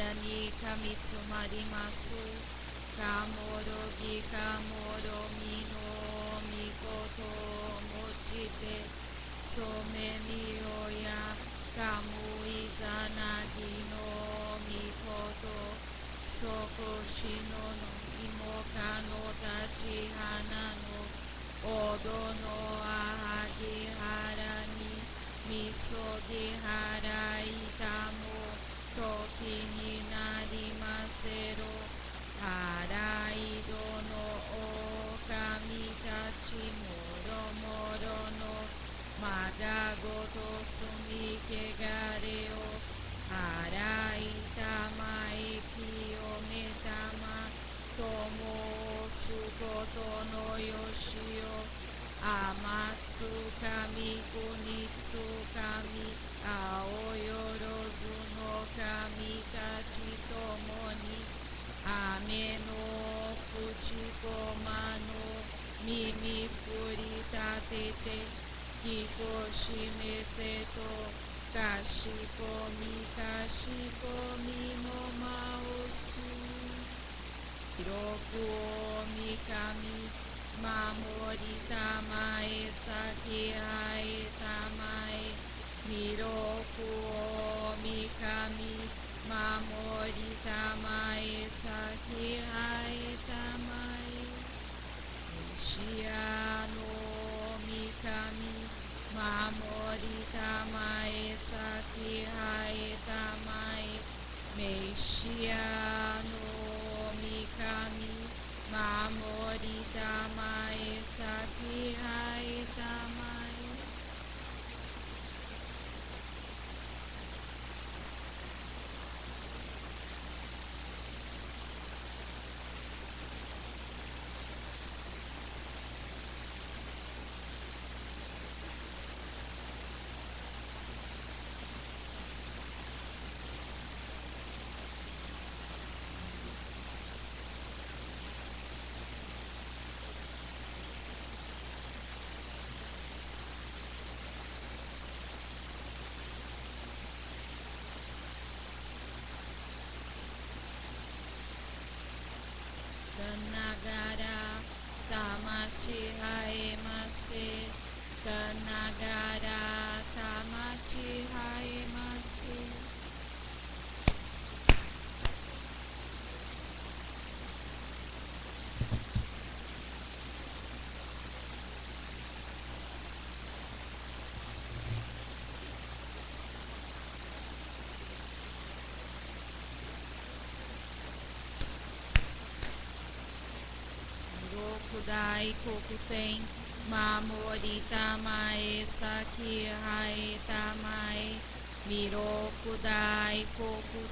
に神とまります。かもろぎかもろみのみことをもちて、そめみよやかむいざなぎのみこと、そこしののいもかのたちはなの、おどのあはぎはらに、みそぎはらいたも、時になりませろ。はらいどのおかみたちもろもろのまだごとすみけがれをはらいたまえきをめたまともすことのよしをあまつかみくにつかみあおよろずのかみたちともに雨のふちこまの耳ふりたててきこしめせとかしこみかしこみのまおすひろくおみかみまもりたまえさきあえたまえみろくおみかみまもりたまえさきあえたまえめしあのみかみまもりたまえさきあえたまえめしあのみかみまもりたまえさきあえたまえながら魂はえませかながら魂はえませ六大国天守りたまえさきはえたまえみ六大国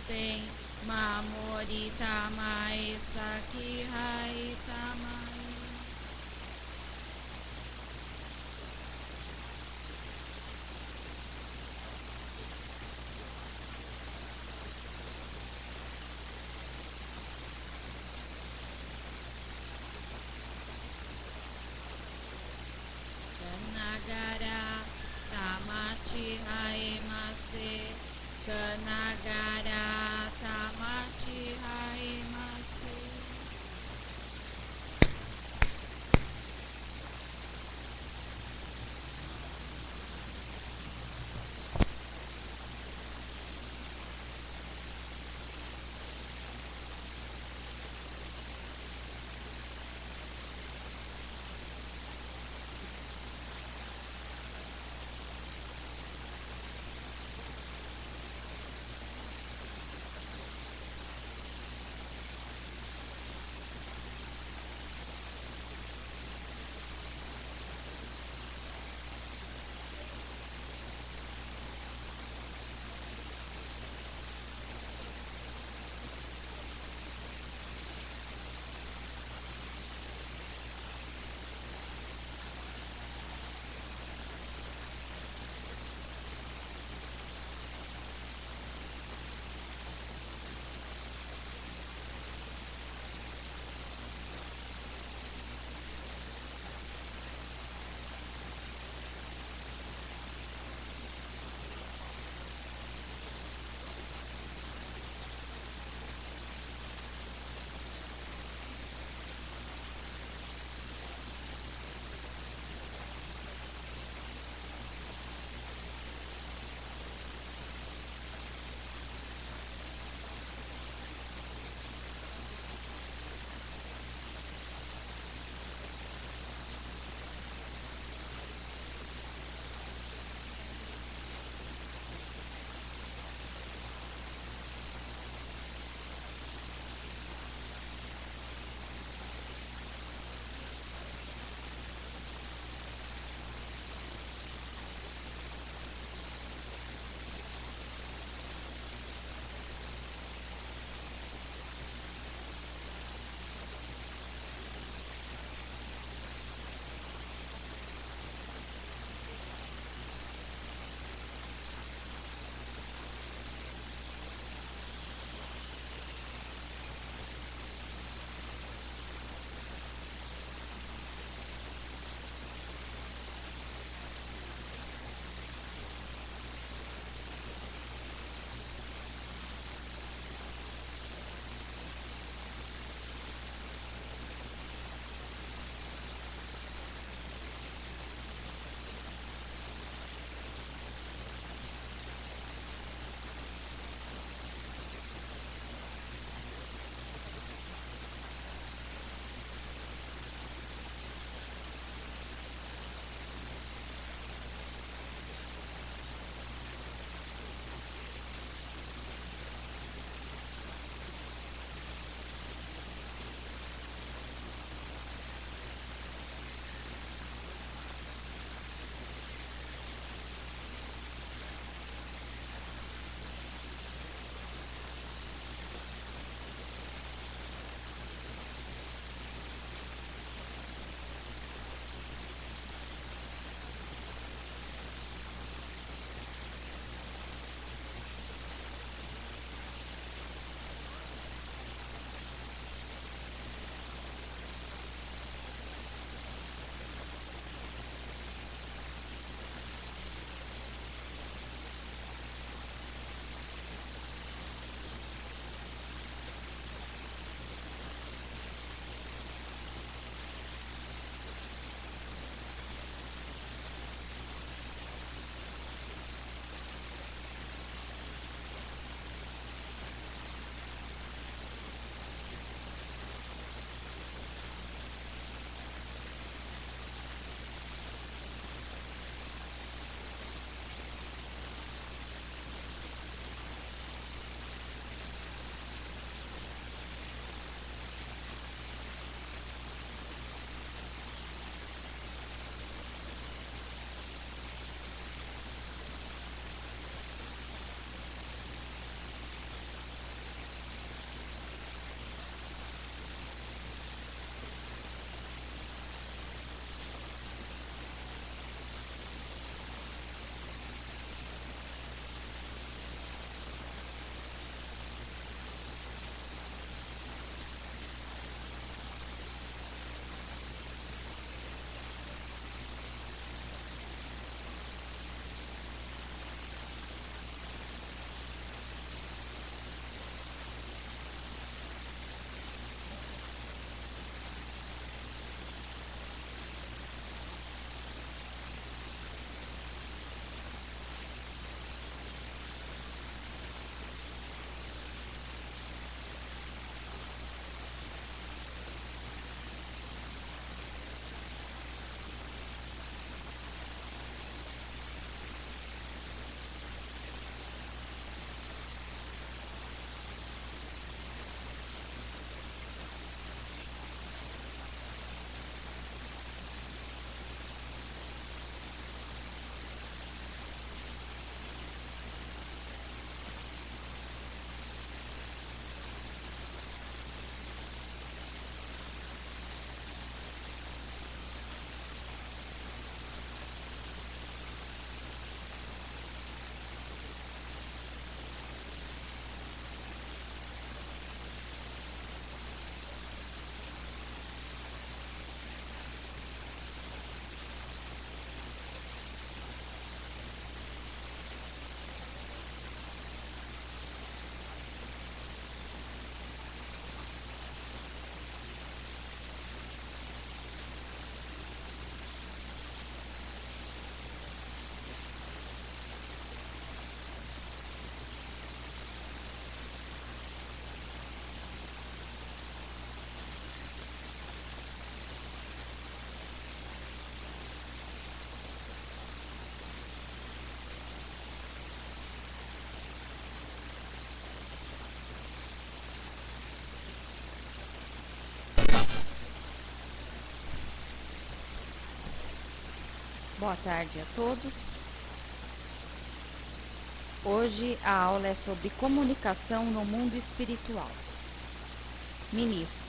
天守りたまえさきはえたまえながら魂はえませかながら魂はえませ Boa tarde a todos. Hoje a aula é sobre comunicação no mundo espiritual. Ministro,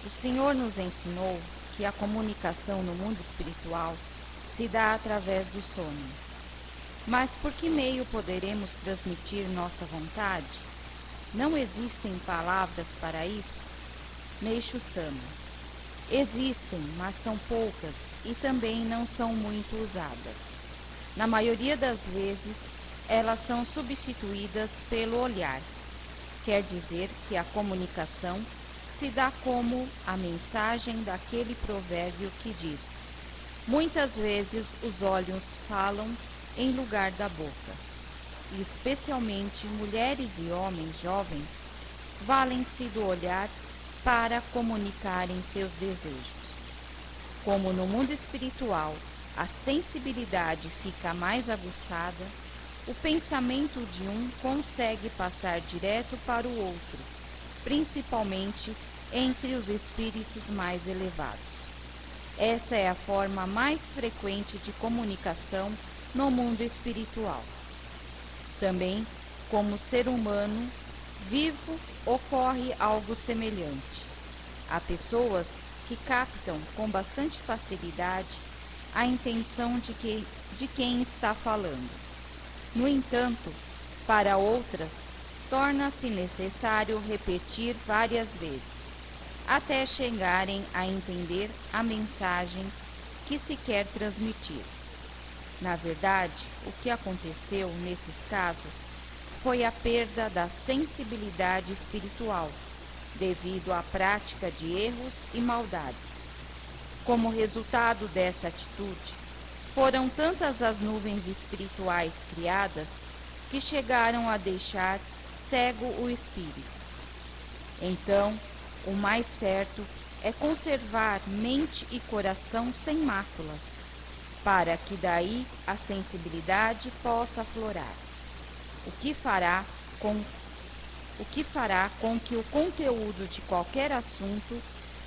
o Senhor nos ensinou que a comunicação no mundo espiritual se dá através do sonho. Mas por que meio poderemos transmitir nossa vontade? Não existem palavras para isso? Meixo Sama. Existem, mas são poucas e também não são muito usadas. Na maioria das vezes, elas são substituídas pelo olhar. Quer dizer que a comunicação se dá como a mensagem daquele provérbio que diz: muitas vezes os olhos falam em lugar da boca. E especialmente mulheres e homens jovens valem-se do olhar para comunicarem seus desejos. Como no mundo espiritual a sensibilidade fica mais aguçada, o pensamento de um consegue passar direto para o outro, principalmente entre os espíritos mais elevados. Essa é a forma mais frequente de comunicação no mundo espiritual. Também, como ser humano vivo, ocorre algo semelhante. Há pessoas que captam com bastante facilidade a intenção de quem está falando. No entanto, para outras, torna-se necessário repetir várias vezes, até chegarem a entender a mensagem que se quer transmitir. Na verdade, o que aconteceu nesses casos foi a perda da sensibilidade espiritual, devido à prática de erros e maldades. Como resultado dessa atitude, foram tantas as nuvens espirituais criadas que chegaram a deixar cego o espírito. Então, o mais certo é conservar mente e coração sem máculas, para que daí a sensibilidade possa aflorar. O que fará com que o conteúdo de qualquer assunto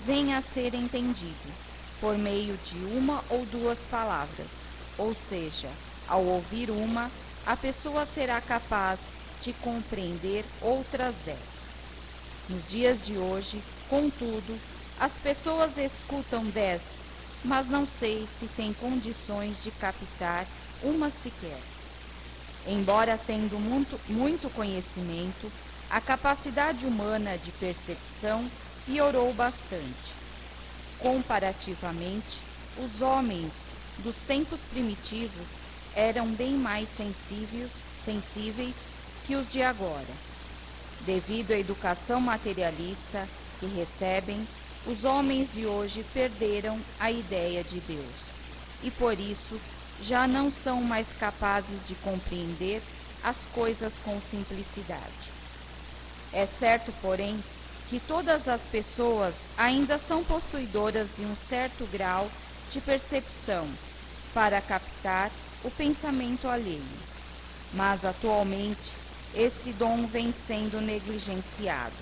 venha a ser entendido por meio de uma ou duas palavras, ou seja, ao ouvir uma, a pessoa será capaz de compreender outras 10. Nos dias de hoje, contudo, as pessoas escutam 10, mas não sei se têm condições de captar uma sequer. Embora tendo muito conhecimento, a capacidade humana de percepção piorou bastante. Comparativamente, os homens dos tempos primitivos eram bem mais sensíveis que os de agora. Devido à educação materialista que recebem, os homens de hoje perderam a ideia de Deus e, por isso, já não são mais capazes de compreender as coisas com simplicidade. É certo, porém, que todas as pessoas ainda são possuidoras de um certo grau de percepção para captar o pensamento alheio. Mas, atualmente, esse dom vem sendo negligenciado.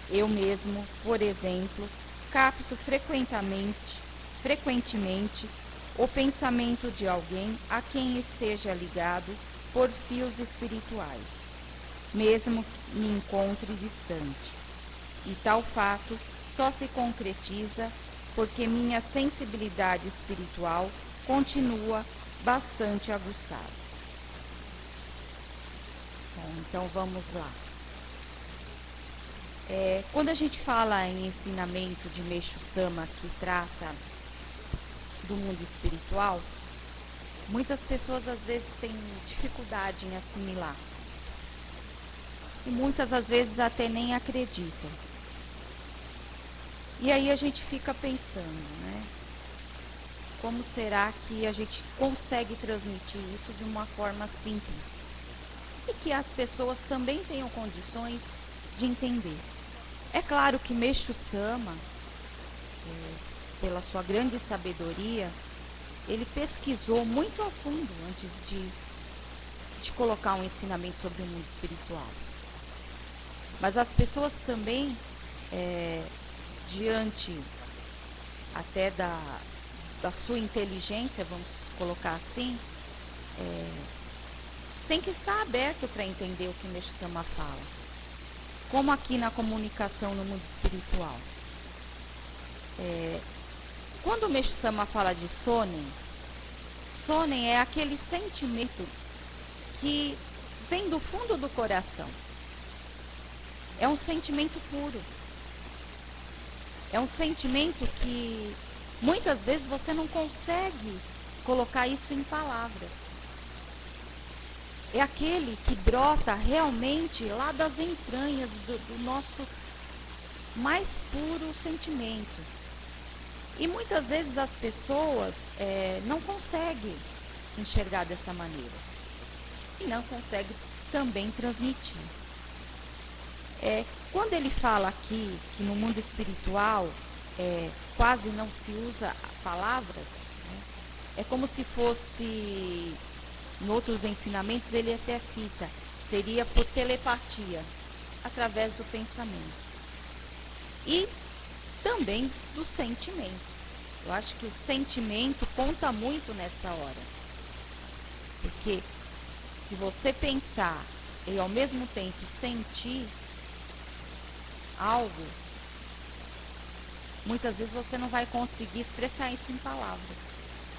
Eu mesmo, por exemplo, capto frequentemente o pensamento de alguém a quem esteja ligado por fios espirituais, mesmo que me encontre distante. E tal fato só se concretiza porque minha sensibilidade espiritual continua bastante aguçada. Bom, então vamos lá. Quando a gente fala em ensinamento de Meixo Sama, que trata do mundo espiritual, muitas pessoas às vezes têm dificuldade em assimilar. E muitas às vezes até nem acreditam. E aí a gente fica pensando, né? Como será que a gente consegue transmitir isso de uma forma simples? E que as pessoas também tenham condições de entender. É claro que Meixo Sama, pela sua grande sabedoria, ele pesquisou muito a fundo antes de colocar um ensinamento sobre o mundo espiritual. Mas as pessoas também, diante até da sua inteligência, vamos colocar assim, você tem que estar aberto para entender o que o Meixo Sama fala. Como aqui na comunicação no mundo espiritual. Quando o Meixo Sama fala de Sonen, Sonen é aquele sentimento que vem do fundo do coração. É um sentimento puro. É um sentimento que muitas vezes você não consegue colocar isso em palavras. É aquele que brota realmente lá das entranhas do nosso mais puro sentimento. E muitas vezes as pessoas não conseguem enxergar dessa maneira. E não conseguem também transmitir. Quando ele fala aqui que no mundo espiritual quase não se usa palavras, né, é como se fosse, em outros ensinamentos ele até cita, seria por telepatia, através do pensamento. E também do sentimento. Eu acho que o sentimento conta muito nessa hora. Porque se você pensar e ao mesmo tempo sentir algo, muitas vezes você não vai conseguir expressar isso em palavras.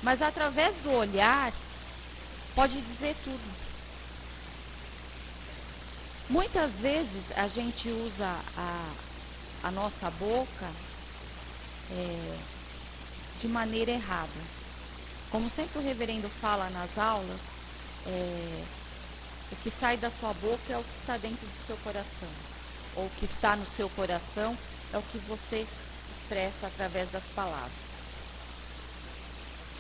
Mas através do olhar, pode dizer tudo. Muitas vezes a gente usa a nossa boca de maneira errada. Como sempre o reverendo fala nas aulas, o que sai da sua boca é o que está dentro do seu coração. Ou o que está no seu coração é o que você expressa através das palavras.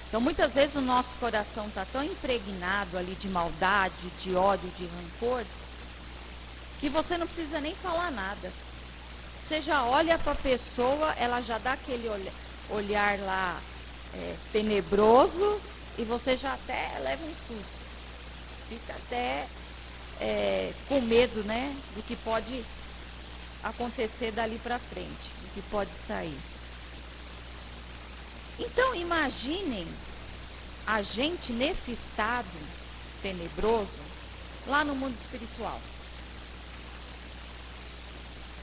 Então, muitas vezes o nosso coração está tão impregnado ali de maldade, de ódio, de rancor, que você não precisa nem falar nada. Você já olha para a pessoa, ela já dá aquele olhar lá tenebroso e você já até leva um susto. Fica até com medo, né, do que pode acontecer dali para frente, do que pode sair. Então, imaginem a gente nesse estado tenebroso lá no mundo espiritual.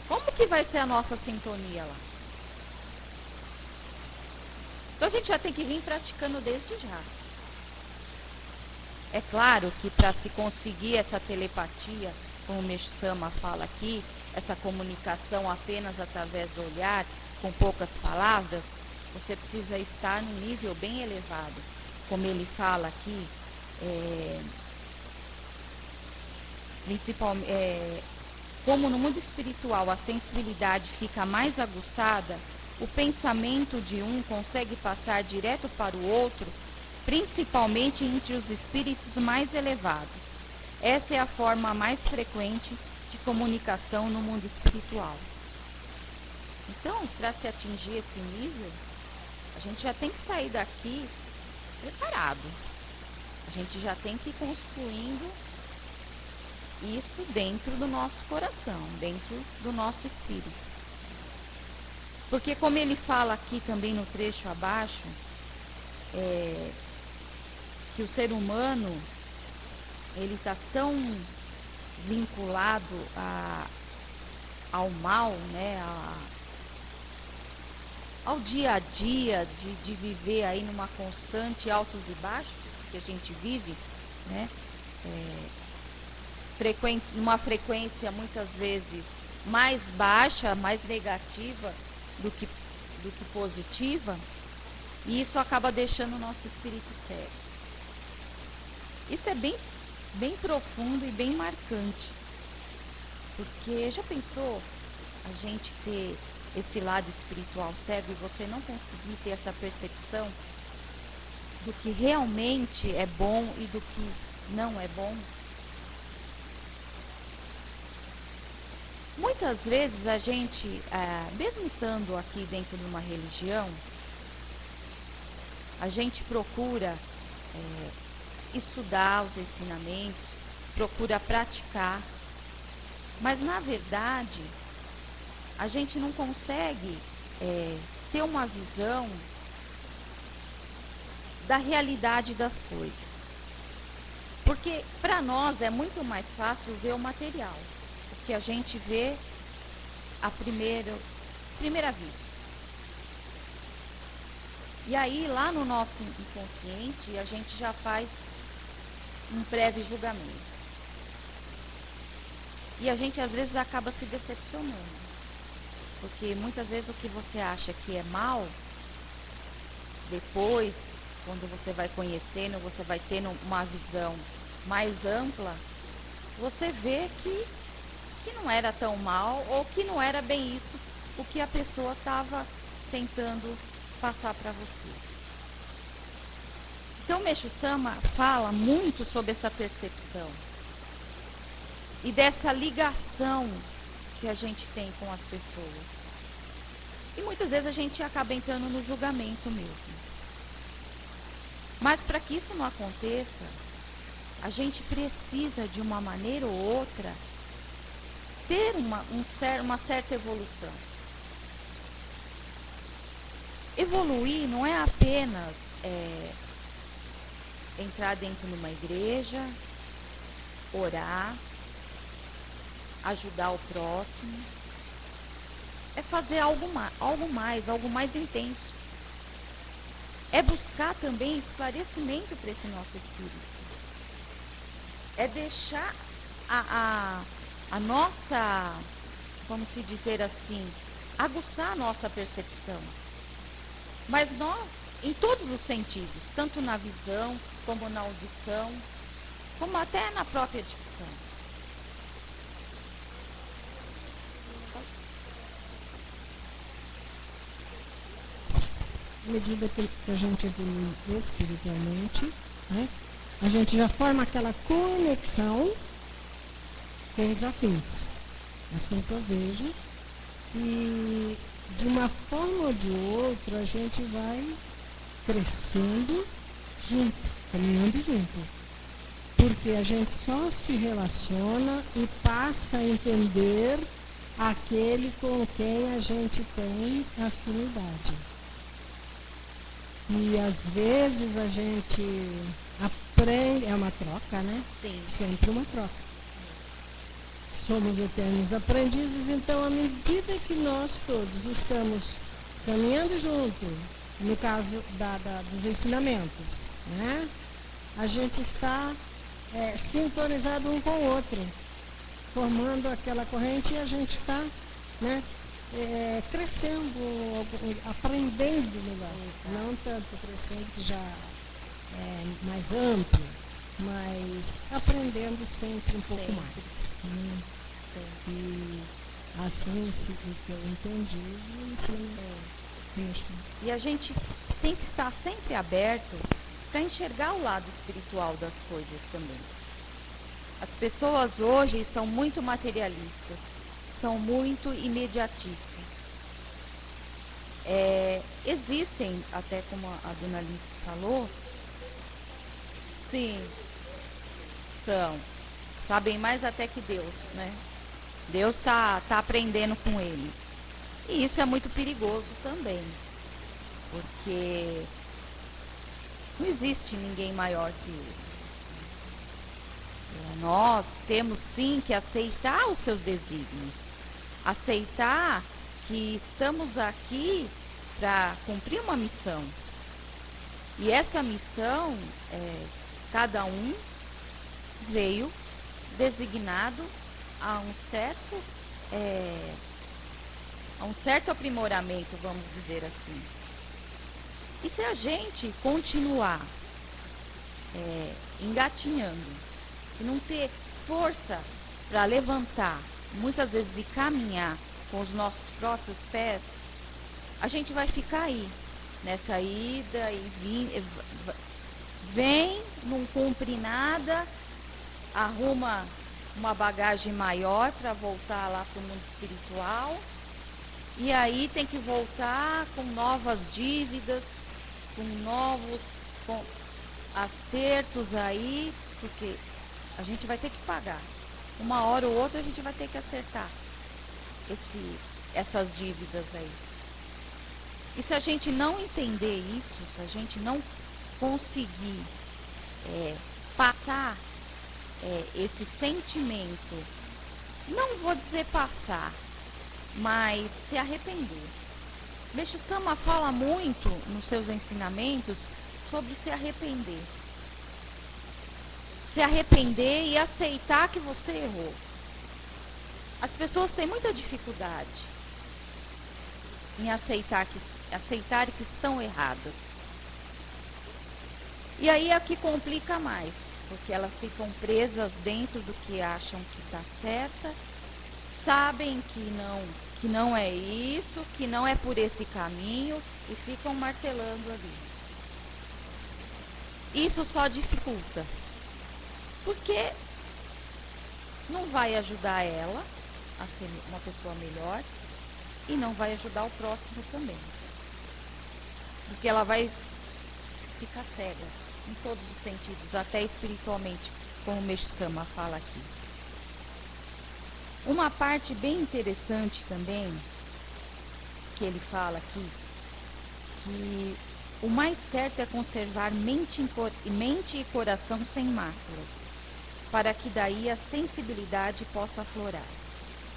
Como que vai ser a nossa sintonia lá? Então a gente já tem que vir praticando desde já. É claro que para se conseguir essa telepatia, como o Meixo Sama fala aqui, essa comunicação apenas através do olhar, com poucas palavras, você precisa estar num nível bem elevado. Como ele fala aqui, principalmente, como no mundo espiritual a sensibilidade fica mais aguçada, o pensamento de um consegue passar direto para o outro, principalmente entre os espíritos mais elevados. Essa é a forma mais frequente de comunicação no mundo espiritual. Então, para se atingir esse nível, a gente já tem que sair daqui preparado. A gente já tem que ir construindo isso dentro do nosso coração, dentro do nosso espírito. Porque como ele fala aqui também no trecho abaixo, que o ser humano, ele está tão vinculado ao mal, né, ao dia a dia, de viver aí numa constante altos e baixos, que a gente vive, né, numa frequência muitas vezes mais baixa, mais negativa do que positiva, e isso acaba deixando o nosso espírito cego. Isso é bem profundo e bem marcante, porque já pensou a gente ter esse lado espiritual cego e você não conseguir ter essa percepção do que realmente é bom e do que não é bom? Muitas vezes a gente, mesmo estando aqui dentro de uma religião, a gente procura estudar os ensinamentos, procura praticar, mas na verdade a gente não consegue ter uma visão da realidade das coisas. Porque para nós é muito mais fácil ver o material, o que a gente vê à primeira vista. E aí, lá no nosso inconsciente, a gente já faz um prévio julgamento. E a gente, às vezes, acaba se decepcionando. Porque, muitas vezes, o que você acha que é mal, depois, quando você vai conhecendo, você vai tendo uma visão mais ampla, você vê que não era tão mal, ou que não era bem isso o que a pessoa estava tentando passar para você. Então, Meixo Sama fala muito sobre essa percepção e dessa ligação que a gente tem com as pessoas. E muitas vezes a gente acaba entrando no julgamento mesmo. Mas para que isso não aconteça, a gente precisa, de uma maneira ou outra, ter uma certa evolução. Evoluir não é apenas entrar dentro de uma igreja, orar, ajudar o próximo. É fazer algo mais intenso. É buscar também esclarecimento para esse nosso espírito. É deixar a nossa, vamos se dizer assim, aguçar a nossa percepção. Mas em todos os sentidos, tanto na visão, como na audição, como até na própria dicção. À medida que a gente evolui espiritualmente, né, a gente já forma aquela conexão com os afins. Assim que eu vejo. E de uma forma ou de outra, a gente vai crescendo junto, caminhando junto. Porque a gente só se relaciona e passa a entender aquele com quem a gente tem afinidade. E às vezes a gente aprende, é uma troca, né? Sim. Sempre uma troca. Somos eternos aprendizes, então à medida que nós todos estamos caminhando junto, no caso dos ensinamentos, né? A gente está sintonizado um com o outro, formando aquela corrente, e a gente está, né, crescendo, aprendendo melhor. Não tanto crescendo, que já é mais amplo, mas aprendendo sempre um pouco mais. E assim, o que eu entendi, o ensinamento. E a gente tem que estar sempre aberto para enxergar o lado espiritual das coisas também. As pessoas hoje são muito materialistas, são muito imediatistas. Existem, até como a dona Alice falou, sim, sabem mais até que Deus, né? Deus está aprendendo com ele. E isso é muito perigoso também, porque não existe ninguém maior que ele. Nós temos sim que aceitar os seus desígnios, aceitar que estamos aqui para cumprir uma missão. E essa missão, cada um veio designado a um certo aprimoramento, vamos dizer assim. E se a gente continuar engatinhando e não ter força para levantar, muitas vezes e caminhar com os nossos próprios pés, a gente vai ficar aí, nessa ida e vem, não cumpre nada, arruma uma bagagem maior para voltar lá para o mundo espiritual, e aí tem que voltar com novas dívidas, com novos acertos aí, porque a gente vai ter que pagar. Uma hora ou outra a gente vai ter que acertar essas dívidas aí. E se a gente não entender isso, se a gente não conseguir passar esse sentimento, não vou dizer passar, mas se arrepender. Meixo Sama fala muito nos seus ensinamentos sobre se arrepender. Se arrepender e aceitar que você errou. As pessoas têm muita dificuldade em aceitar que estão erradas. E aí é que complica mais, porque elas ficam presas dentro do que acham que está certa, sabem que não é isso, que não é por esse caminho e ficam martelando ali. Isso só dificulta, porque não vai ajudar ela a ser uma pessoa melhor e não vai ajudar o próximo também, porque ela vai ficar cega em todos os sentidos, até espiritualmente, como o Meixo Sama fala aqui. Uma parte bem interessante também, que ele fala aqui, que o mais certo é conservar mente e coração sem máculas, para que daí a sensibilidade possa aflorar,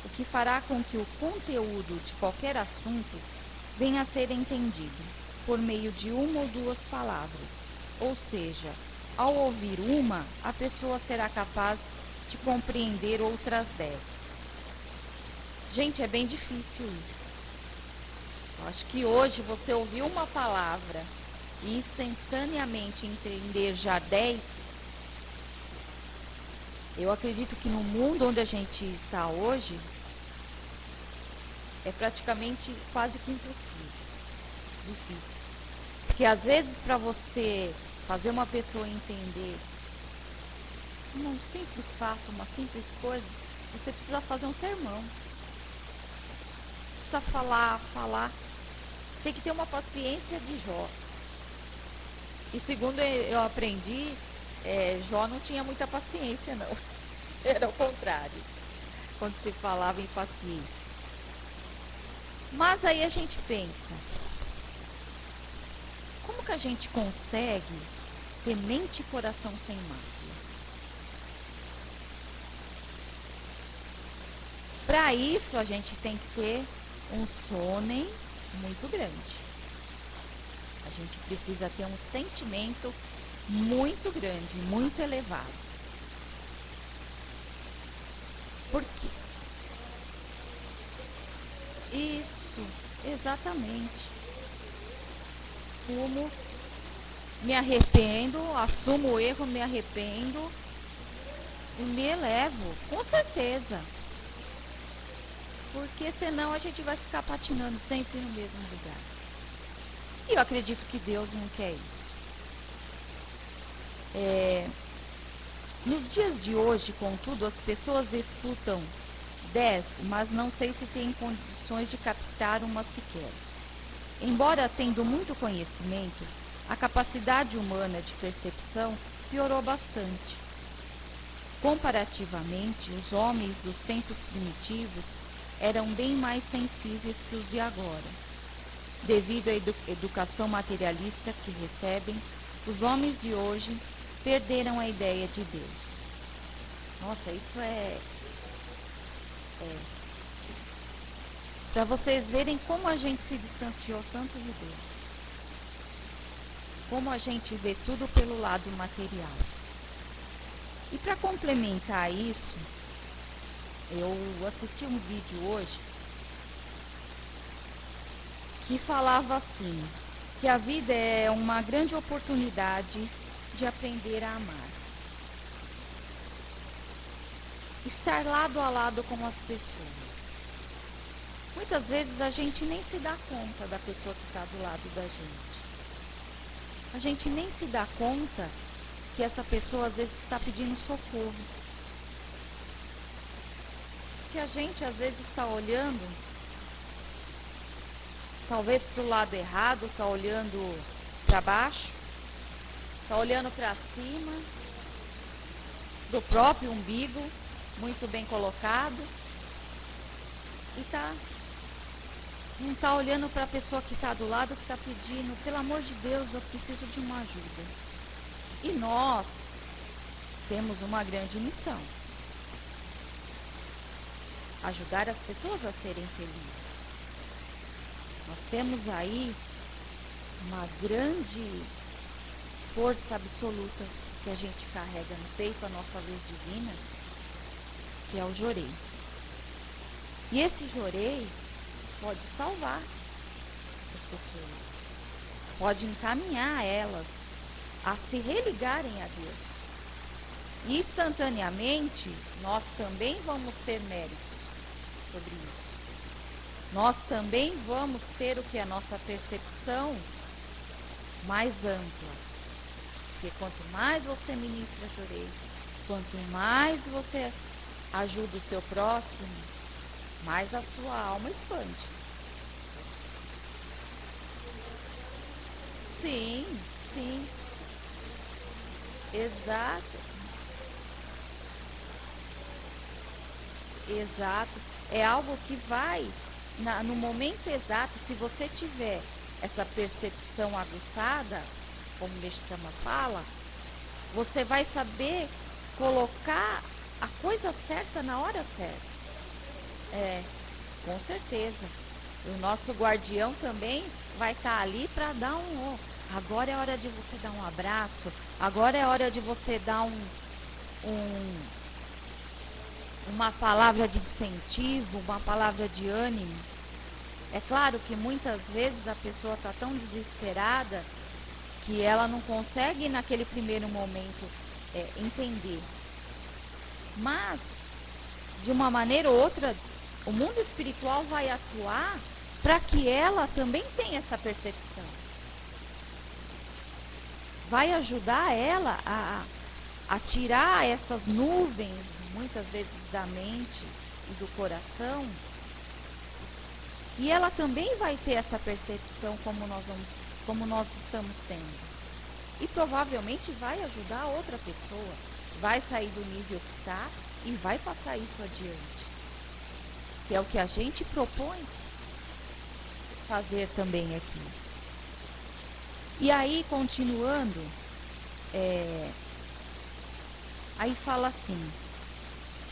o que fará com que o conteúdo de qualquer assunto venha a ser entendido por meio de uma ou duas palavras, ou seja, ao ouvir uma, a pessoa será capaz de compreender outras 10. Gente, é bem difícil isso. Eu acho que hoje você ouvir uma palavra e instantaneamente entender já 10, eu acredito que no mundo onde a gente está hoje, é praticamente quase que impossível. Difícil. Porque às vezes para você fazer uma pessoa entender um simples fato, uma simples coisa, você precisa fazer um sermão. Precisa falar. Tem que ter uma paciência de Jó. E segundo eu aprendi, Jó não tinha muita paciência, não. Era o contrário, quando se falava em paciência. Mas aí a gente pensa, como que a gente consegue ter mente e coração sem máculas? Para isso a gente tem que ter um sonem muito grande. A gente precisa ter um sentimento muito grande, muito elevado. Por quê? Isso, exatamente. Fumo, me arrependo, assumo o erro, me arrependo e me elevo, com certeza. Porque senão a gente vai ficar patinando sempre no mesmo lugar. E eu acredito que Deus não quer isso. Nos dias de hoje, contudo, as pessoas escutam 10, mas não sei se têm condições de captar uma sequer. Embora tendo muito conhecimento, a capacidade humana de percepção piorou bastante. Comparativamente, os homens dos tempos primitivos eram bem mais sensíveis que os de agora. Devido à educação materialista que recebem, os homens de hoje perderam a ideia de Deus. Nossa, isso para vocês verem como a gente se distanciou tanto de Deus. Como a gente vê tudo pelo lado material. E para complementar isso, eu assisti um vídeo hoje que falava assim, que a vida é uma grande oportunidade de aprender a amar. Estar lado a lado com as pessoas. Muitas vezes a gente nem se dá conta da pessoa que está do lado da gente. A gente nem se dá conta que essa pessoa às vezes está pedindo socorro. Que a gente às vezes está olhando, talvez para o lado errado, está olhando para baixo, está olhando para cima, do próprio umbigo, muito bem colocado, e está não está olhando para a pessoa que está do lado, que está pedindo, pelo amor de Deus, eu preciso de uma ajuda. E nós temos uma grande missão: ajudar as pessoas a serem felizes. Nós temos aí uma grande força absoluta que a gente carrega no peito, a nossa luz divina, que é o jorei. E esse jorei pode salvar essas pessoas, pode encaminhar elas a se religarem a Deus. E instantaneamente, nós também vamos ter méritos sobre isso. Nós também vamos ter o que? A nossa percepção mais ampla. Porque quanto mais você ministra jorei, quanto mais você ajuda o seu próximo, mais a sua alma expande. Sim, sim. Exato. Exato. É algo que vai, no momento exato, se você tiver essa percepção aguçada, como o Meixo-sama fala, você vai saber colocar a coisa certa na hora certa. Com certeza. O nosso guardião também vai estar ali para dar agora é hora de você dar um abraço, agora é hora de você dar uma palavra de incentivo, uma palavra de ânimo. É claro que muitas vezes a pessoa está tão desesperada que ela não consegue naquele primeiro momento entender. Mas, de uma maneira ou outra, o mundo espiritual vai atuar para que ela também tenha essa percepção. Vai ajudar ela a tirar essas nuvens, muitas vezes da mente e do coração, e ela também vai ter essa percepção como nós estamos tendo. E provavelmente vai ajudar outra pessoa, vai sair do nível que está e vai passar isso adiante. Que é o que a gente propõe fazer também aqui. E aí, continuando, aí fala assim: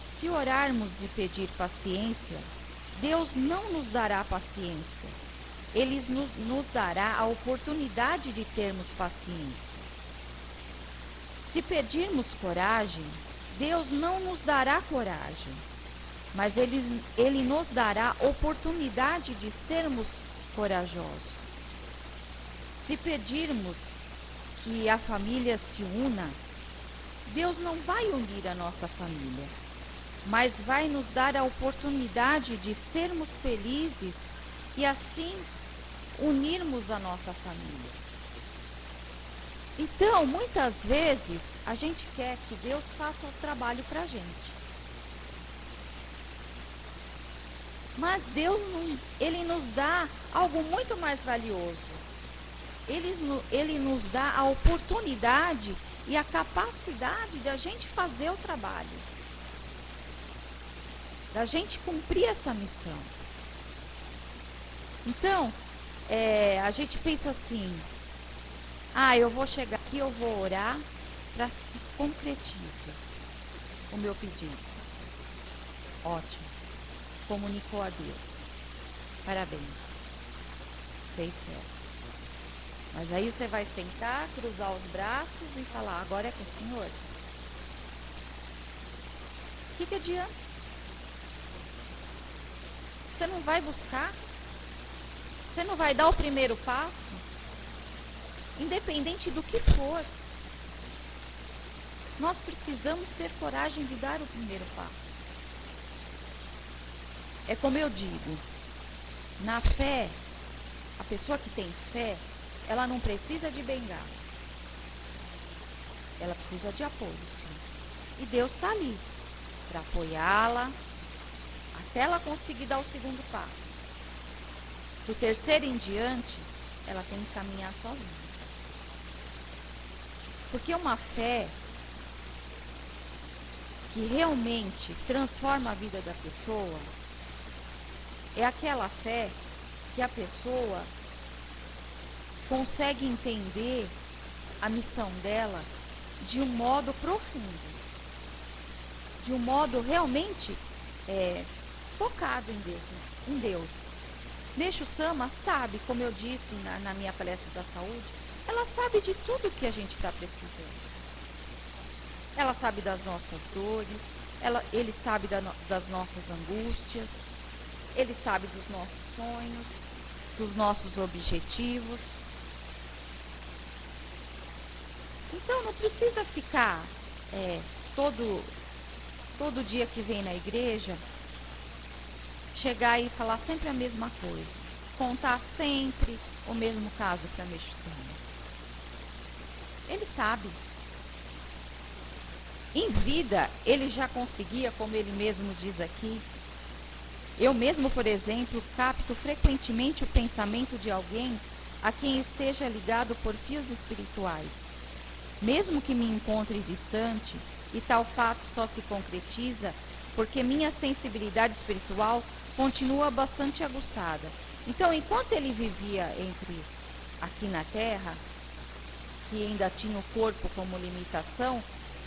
se orarmos e pedir paciência, Deus não nos dará paciência. Ele nos dará a oportunidade de termos paciência. Se pedirmos coragem, Deus não nos dará coragem, mas Ele nos dará oportunidade de sermos corajosos. Se pedirmos que a família se una, Deus não vai unir a nossa família, mas vai nos dar a oportunidade de sermos felizes e assim unirmos a nossa família. Então, muitas vezes, a gente quer que Deus faça o trabalho para a gente. Mas Deus, Ele nos dá algo muito mais valioso. Ele nos dá a oportunidade e a capacidade de a gente fazer o trabalho. Da gente cumprir essa missão. Então, a gente pensa assim: eu vou chegar aqui, eu vou orar para se concretiza o meu pedido. Ótimo. Comunicou a Deus. Parabéns. Fez certo. Mas aí você vai sentar, cruzar os braços e falar: agora é com o Senhor. O que adianta? Você não vai buscar? Você não vai dar o primeiro passo? Independente do que for, nós precisamos ter coragem de dar o primeiro passo. É como eu digo, na fé, a pessoa que tem fé, ela não precisa de bengala. Ela precisa de apoio, sim. E Deus está ali para apoiá-la até ela conseguir dar o segundo passo. Do terceiro em diante, ela tem que caminhar sozinha. Porque uma fé que realmente transforma a vida da pessoa é aquela fé que a pessoa consegue entender a missão dela de um modo profundo, de um modo realmente focado em Deus. Meixo Sama sabe, como eu disse na minha palestra da saúde, ela sabe de tudo que a gente está precisando. Ela sabe das nossas dores, ele sabe das nossas angústias, ele sabe dos nossos sonhos, dos nossos objetivos. Então não precisa ficar todo dia que vem na igreja, chegar e falar sempre a mesma coisa, contar sempre o mesmo caso para Meixo Sama. Ele sabe. Em vida, ele já conseguia, como ele mesmo diz aqui. Eu mesmo, por exemplo, capto frequentemente o pensamento de alguém a quem esteja ligado por fios espirituais. Mesmo que me encontre distante, e tal fato só se concretiza porque minha sensibilidade espiritual continua bastante aguçada. Então, enquanto ele vivia aqui na Terra, que ainda tinha o corpo como limitação,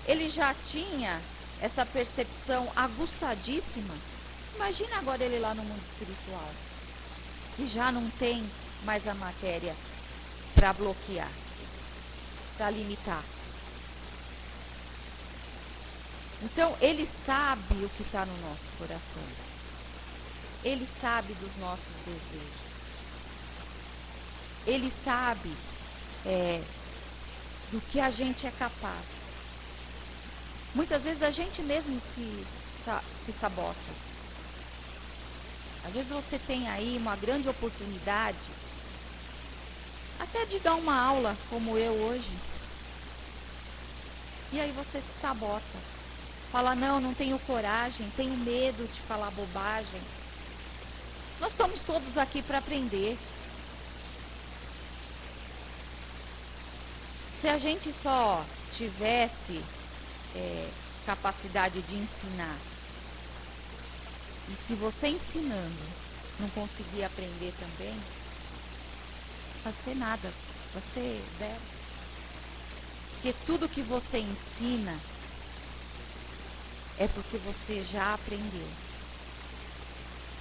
ele já tinha essa percepção aguçadíssima. Imagina agora ele lá no mundo espiritual, que já não tem mais a matéria para bloquear, para limitar. Então, ele sabe o que está no nosso coração. Ele sabe dos nossos desejos. Ele sabe do que a gente é capaz. Muitas vezes a gente mesmo se sabota. Às vezes você tem aí uma grande oportunidade até de dar uma aula como eu hoje. E aí você se sabota. Fala, não tenho coragem, tenho medo de falar bobagem. Nós estamos todos aqui para aprender. Se a gente só tivesse capacidade de ensinar, e se você ensinando não conseguir aprender também, vai ser nada, vai ser zero. Porque tudo que você ensina é porque você já aprendeu.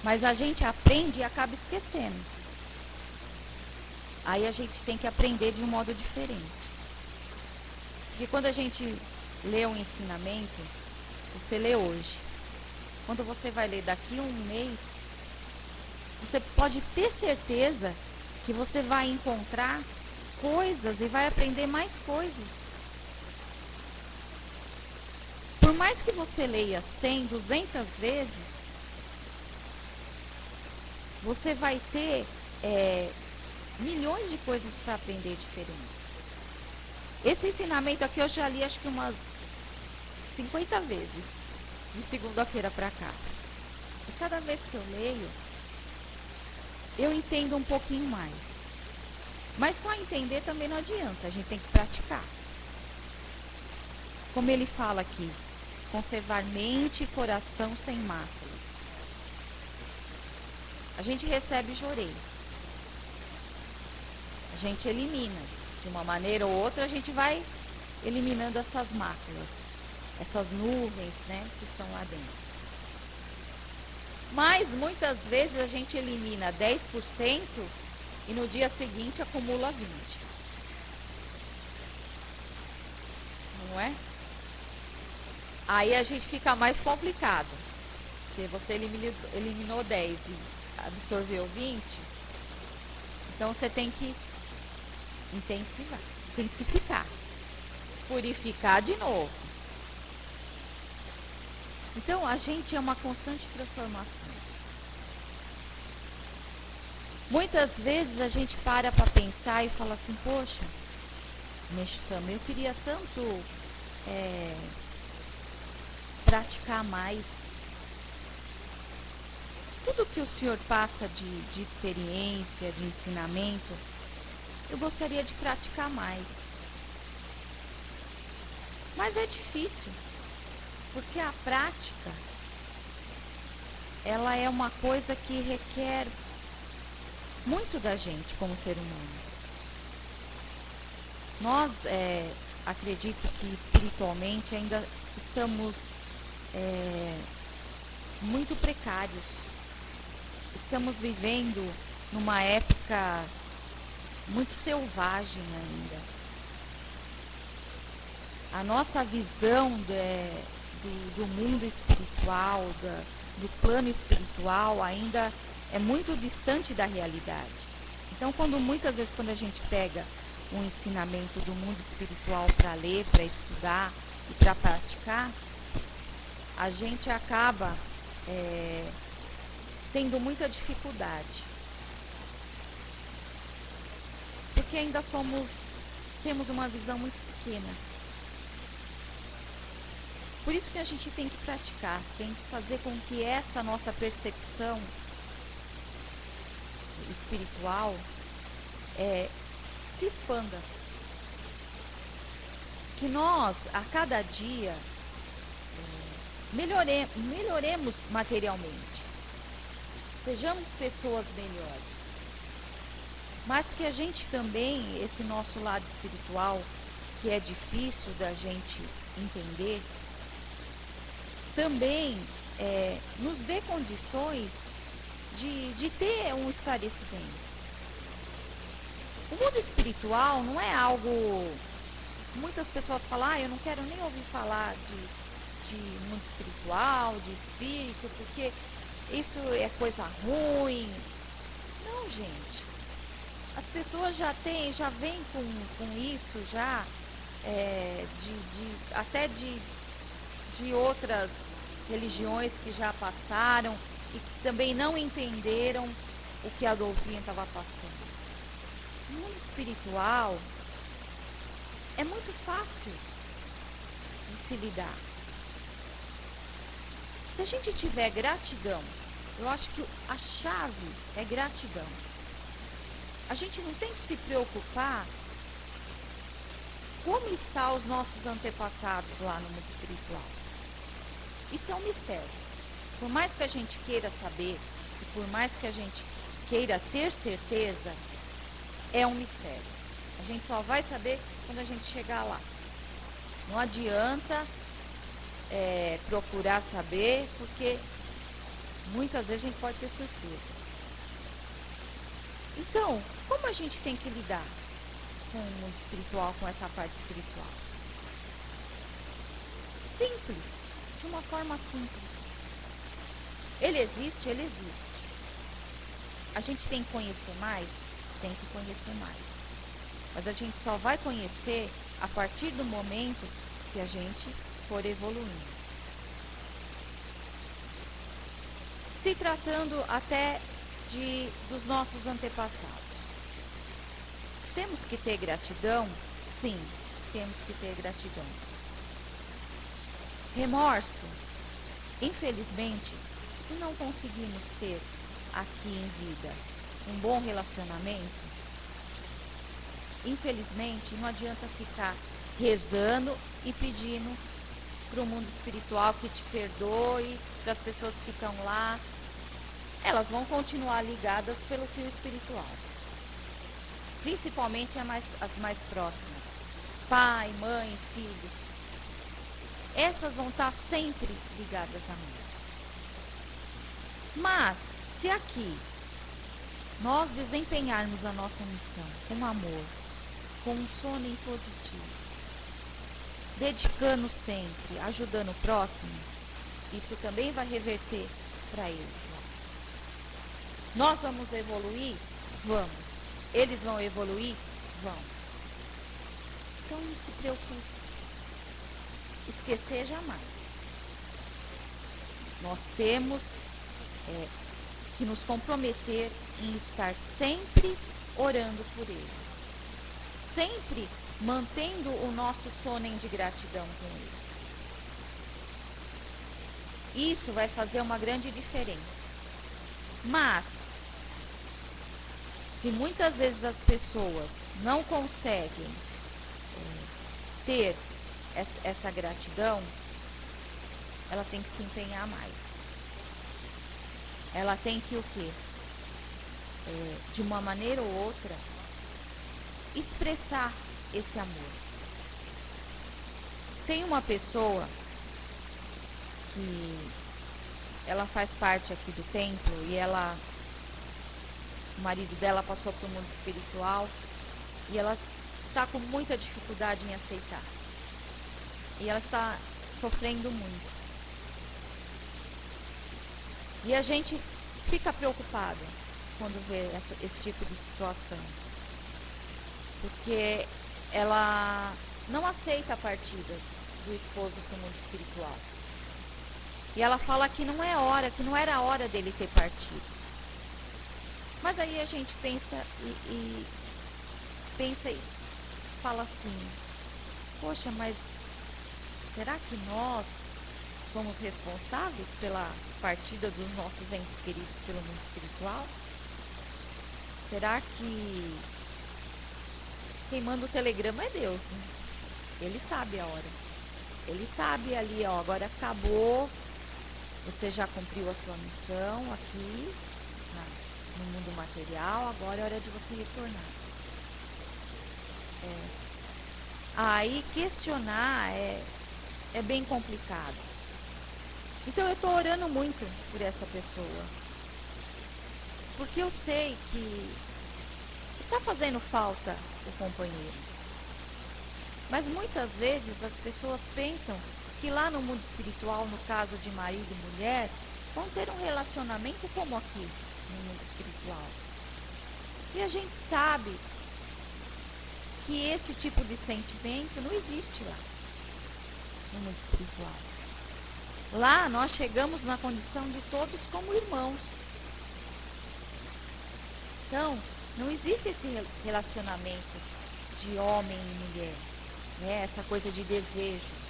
Mas a gente aprende e acaba esquecendo. Aí a gente tem que aprender de um modo diferente. Porque quando a gente lê um ensinamento, você lê hoje. Quando você vai ler daqui a um mês, você pode ter certeza que você vai encontrar coisas e vai aprender mais coisas. Por mais que você leia 100, 200 vezes, você vai ter milhões de coisas para aprender diferentes. Esse ensinamento aqui eu já li acho que umas 50 vezes, de segunda-feira para cá. E cada vez que eu leio, eu entendo um pouquinho mais. Mas só entender também não adianta, a gente tem que praticar. Como ele fala aqui, conservar mente e coração sem máculas. A gente recebe jorei. A gente elimina. De uma maneira ou outra, a gente vai eliminando essas máculas, essas nuvens, né, que estão lá dentro. Mas, muitas vezes, a gente elimina 10% e no dia seguinte acumula 20%. Não é? Aí a gente fica mais complicado. Porque você eliminou 10 e absorveu 20. Então, você tem que intensificar, purificar de novo. Então, a gente é uma constante transformação. Muitas vezes a gente para pensar e fala assim, poxa, Meixo Sama, eu queria tanto praticar mais. Tudo que o senhor passa de experiência, de ensinamento, eu gostaria de praticar mais. Mas é difícil, porque a prática, ela é uma coisa que requer muito da gente como ser humano. Nós, acredito que espiritualmente ainda estamos muito precários. Estamos vivendo numa época muito selvagem ainda. A nossa visão do mundo espiritual, do plano espiritual ainda é muito distante da realidade. Então, muitas vezes quando a gente pega um ensinamento do mundo espiritual para ler, para estudar e para praticar, a gente acaba tendo muita dificuldade. Porque ainda temos uma visão muito pequena. Por isso que a gente tem que praticar, tem que fazer com que essa nossa percepção espiritual se expanda. Que nós, a cada dia, melhoremos materialmente. Sejamos pessoas melhores. Mas que a gente também, esse nosso lado espiritual, que é difícil da gente entender, também nos dê condições de ter um esclarecimento. O mundo espiritual não é algo... Muitas pessoas falam, eu não quero nem ouvir falar de mundo espiritual, de espírito, porque isso é coisa ruim. Não, gente. As pessoas já vêm com isso já, até de outras religiões que já passaram e que também não entenderam o que a doutrina estava passando. O mundo espiritual é muito fácil de se lidar. Se a gente tiver gratidão, eu acho que a chave é gratidão. A gente não tem que se preocupar como estão os nossos antepassados lá no mundo espiritual. Isso é um mistério. Por mais que a gente queira saber, e por mais que a gente queira ter certeza, é um mistério. A gente só vai saber quando a gente chegar lá. Não adianta procurar saber, porque muitas vezes a gente pode ter surpresas. Então, como a gente tem que lidar com o mundo espiritual, com essa parte espiritual? Simples, de uma forma simples. Ele existe, ele existe. A gente tem que conhecer mais? Tem que conhecer mais. Mas a gente só vai conhecer a partir do momento que a gente for evoluindo. Se tratando até dos nossos antepassados. Temos que ter gratidão? Sim, temos que ter gratidão. Remorso? Infelizmente, se não conseguimos ter aqui em vida um bom relacionamento, infelizmente não adianta ficar rezando e pedindo para o mundo espiritual que te perdoe, para as pessoas que estão lá. Elas vão continuar ligadas pelo fio espiritual. Principalmente as mais próximas. Pai, mãe, filhos. Essas vão estar sempre ligadas a nós. Mas, se aqui nós desempenharmos a nossa missão com amor, com um sono impositivo, dedicando sempre, ajudando o próximo, isso também vai reverter para ele. Nós vamos evoluir? Vamos. Eles vão evoluir? Vão. Então não se preocupe. Esquecer jamais. Nós temos que nos comprometer em estar sempre orando por eles. Sempre mantendo o nosso sono de gratidão com eles. Isso vai fazer uma grande diferença. Mas, se muitas vezes as pessoas não conseguem ter essa gratidão, ela tem que se empenhar mais. Ela tem que o quê? de uma maneira ou outra, expressar esse amor. Tem uma pessoa que ela faz parte aqui do templo e o marido dela passou para o mundo espiritual e ela está com muita dificuldade em aceitar. E ela está sofrendo muito. E a gente fica preocupado quando vê esse tipo de situação. Porque ela não aceita a partida do esposo para o mundo espiritual. E ela fala que não era a hora dele ter partido. Mas aí a gente pensa e fala assim, poxa, mas será que nós somos responsáveis pela partida dos nossos entes queridos pelo mundo espiritual? Será que quem manda o telegrama é Deus, né? Ele sabe a hora. Ele sabe ali, ó, agora acabou, você já cumpriu a sua missão aqui no mundo material, agora é hora de você retornar. Aí questionar é bem complicado. Então eu estou orando muito por essa pessoa. Porque eu sei que está fazendo falta o companheiro. Mas muitas vezes as pessoas pensam que lá no mundo espiritual, no caso de marido e mulher, vão ter um relacionamento como aqui no mundo espiritual. E a gente sabe que esse tipo de sentimento não existe lá no mundo espiritual. Lá nós chegamos na condição de todos como irmãos. Então, não existe esse relacionamento de homem e mulher, né? Essa coisa de desejos.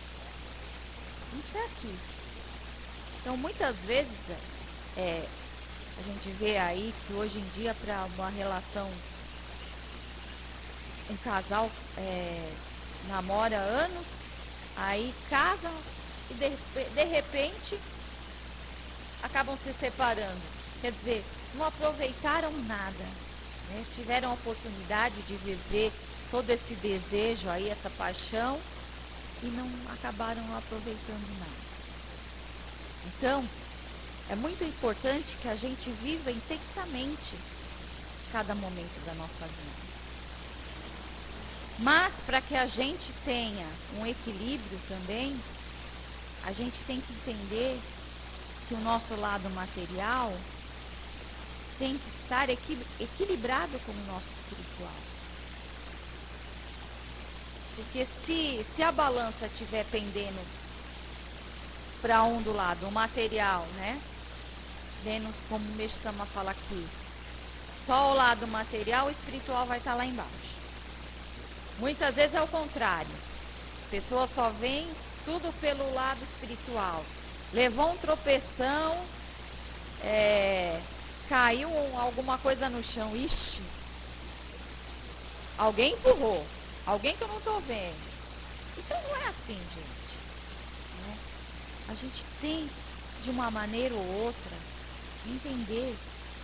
Isso é aqui. Então, muitas vezes, a gente vê aí que hoje em dia, para uma relação, um casal namora anos, aí casam e de repente acabam se separando. Quer dizer, não aproveitaram nada, né? Tiveram a oportunidade de viver todo esse desejo aí, essa paixão, e não acabaram aproveitando nada. Então, é muito importante que a gente viva intensamente cada momento da nossa vida. Mas para que a gente tenha um equilíbrio também, a gente tem que entender que o nosso lado material tem que estar equilibrado com o nosso espiritual. Porque se a balança estiver pendendo para um do lado, o material, né? Vendo como o Meixo Sama fala aqui, só o lado material, o espiritual vai estar lá embaixo. Muitas vezes é o contrário. As pessoas só veem tudo pelo lado espiritual. Levou um tropeção, caiu alguma coisa no chão. Ixi, alguém empurrou. Alguém que eu não estou vendo. Então não é assim, gente. Né? A gente tem, de uma maneira ou outra, entender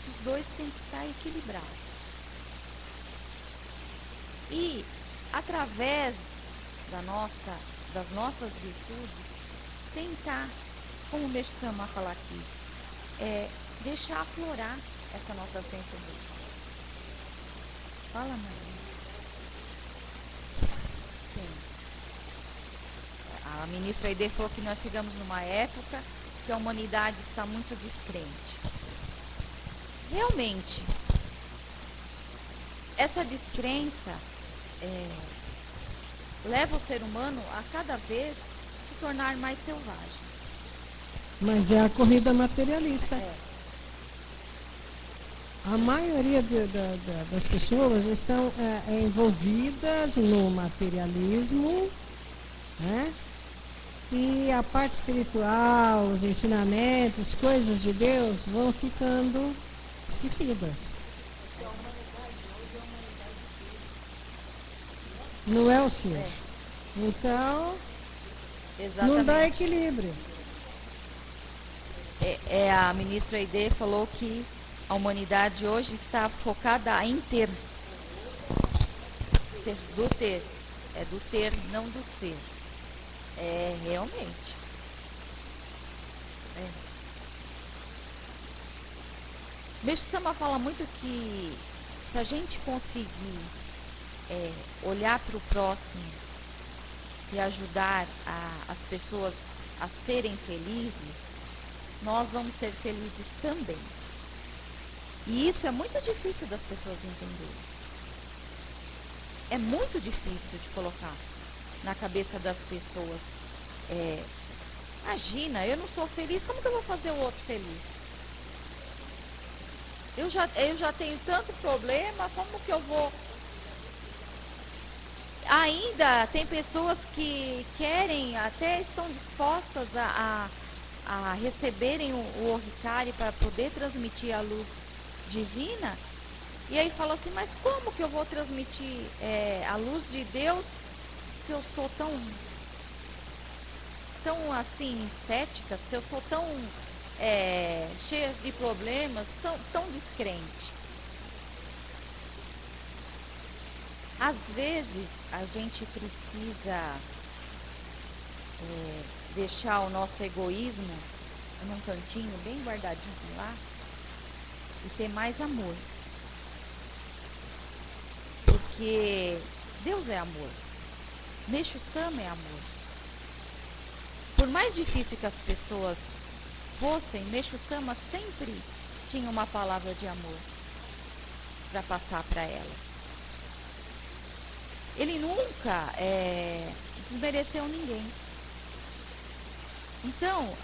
que os dois têm que estar equilibrados. E, através das nossas virtudes, tentar, como o Meixo Sama fala aqui, deixar aflorar essa nossa sensibilidade. Fala, Maria. Sim. A ministra Aide falou que nós chegamos numa época que a humanidade está muito descrente. Realmente, essa descrença leva o ser humano a cada vez se tornar mais selvagem. Mas é a corrida materialista. A maioria das pessoas estão envolvidas no materialismo, né? E a parte espiritual, os ensinamentos, coisas de Deus vão ficando esquecidas. Não é o ser. Então, Exatamente. não dá equilíbrio. A ministra Aide falou que A humanidade hoje está focada em ter. Do ter. É do ter, não do ser. É, realmente. Meixo Sama fala muito que se a gente conseguir olhar para o próximo e ajudar as pessoas a serem felizes, nós vamos ser felizes também. E isso é muito difícil das pessoas entenderem. É muito difícil de colocar na cabeça das pessoas. Imagina, eu não sou feliz, como que eu vou fazer o outro feliz? Eu já tenho tanto problema, como que eu vou... Ainda tem pessoas que querem, até estão dispostas a receberem o Oricari para poder transmitir a luz divina, e aí fala assim, mas como que eu vou transmitir a luz de Deus se eu sou tão assim, cética, se eu sou tão cheia de problemas, tão descrente? Às vezes a gente precisa deixar o nosso egoísmo num cantinho bem guardadinho lá e ter mais amor. Porque Deus é amor. Meixo Sama é amor. Por mais difícil que as pessoas fossem, Meixo Sama sempre tinha uma palavra de amor para passar para elas. Ele nunca desmereceu ninguém. Então,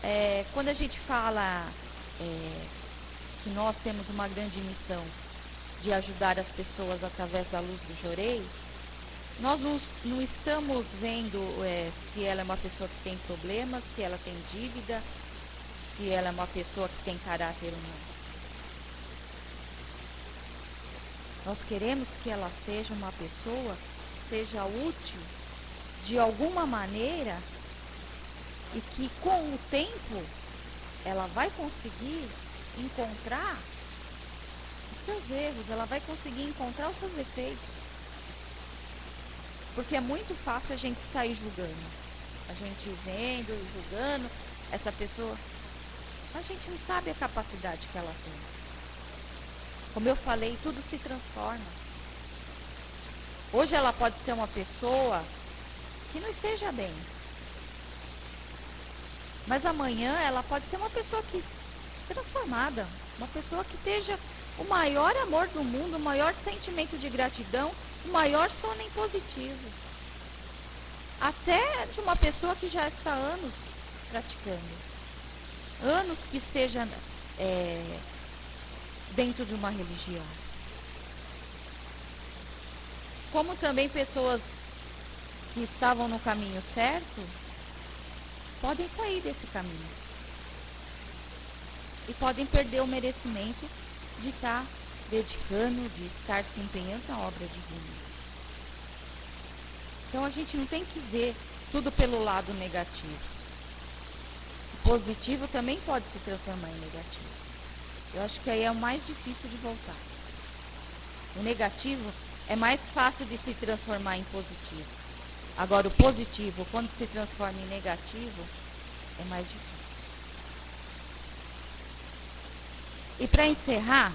quando a gente fala que nós temos uma grande missão de ajudar as pessoas através da luz do Jorei, nós não estamos vendo se ela é uma pessoa que tem problemas, se ela tem dívida, se ela é uma pessoa que tem caráter ou não. Nós queremos que ela seja uma pessoa que seja útil de alguma maneira e que com o tempo ela vai conseguir encontrar os seus erros, ela vai conseguir encontrar os seus defeitos. Porque é muito fácil a gente sair julgando. A gente vendo, julgando essa pessoa. A gente não sabe a capacidade que ela tem. Como eu falei, tudo se transforma. Hoje ela pode ser uma pessoa que não esteja bem. Mas amanhã ela pode ser uma pessoa que transformada. Uma pessoa que esteja o maior amor do mundo, o maior sentimento de gratidão, o maior sono em positivo. Até de uma pessoa que já está há anos praticando. Anos que esteja dentro de uma religião. Como também pessoas que estavam no caminho certo, podem sair desse caminho. E podem perder o merecimento de estar dedicando, de estar se empenhando na obra divina. Então a gente não tem que ver tudo pelo lado negativo. O positivo também pode se transformar em negativo. Eu acho que aí é o mais difícil de voltar. O negativo é mais fácil de se transformar em positivo. Agora o positivo, quando se transforma em negativo, é mais difícil. E para encerrar,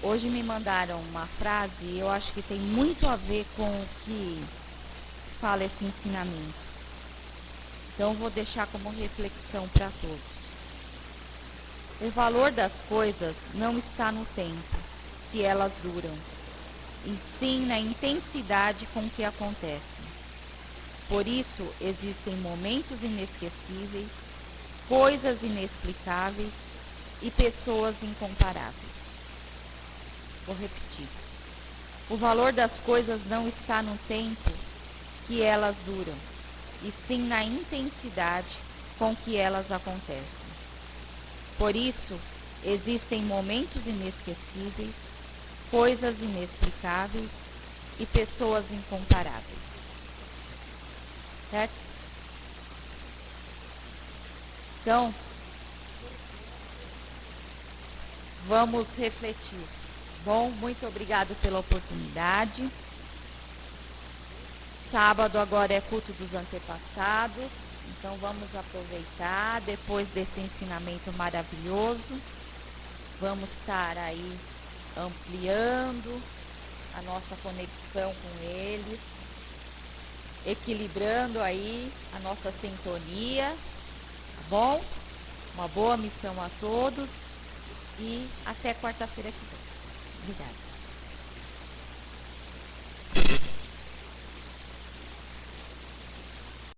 hoje me mandaram uma frase e eu acho que tem muito a ver com o que fala esse ensinamento. Então vou deixar como reflexão para todos. O valor das coisas não está no tempo que elas duram, e sim na intensidade com que acontecem. Por isso existem momentos inesquecíveis, coisas inexplicáveis e pessoas incomparáveis. Vou repetir. O valor das coisas não está no tempo que elas duram, e sim na intensidade com que elas acontecem. Por isso, existem momentos inesquecíveis, coisas inexplicáveis e pessoas incomparáveis. Certo? Então, vamos refletir. Bom, muito obrigado pela oportunidade. Sábado agora é culto dos antepassados, então vamos aproveitar depois desse ensinamento maravilhoso. Vamos estar aí ampliando a nossa conexão com eles, equilibrando aí a nossa sintonia, tá bom? Uma boa missão a todos e até quarta-feira que vem. Obrigada.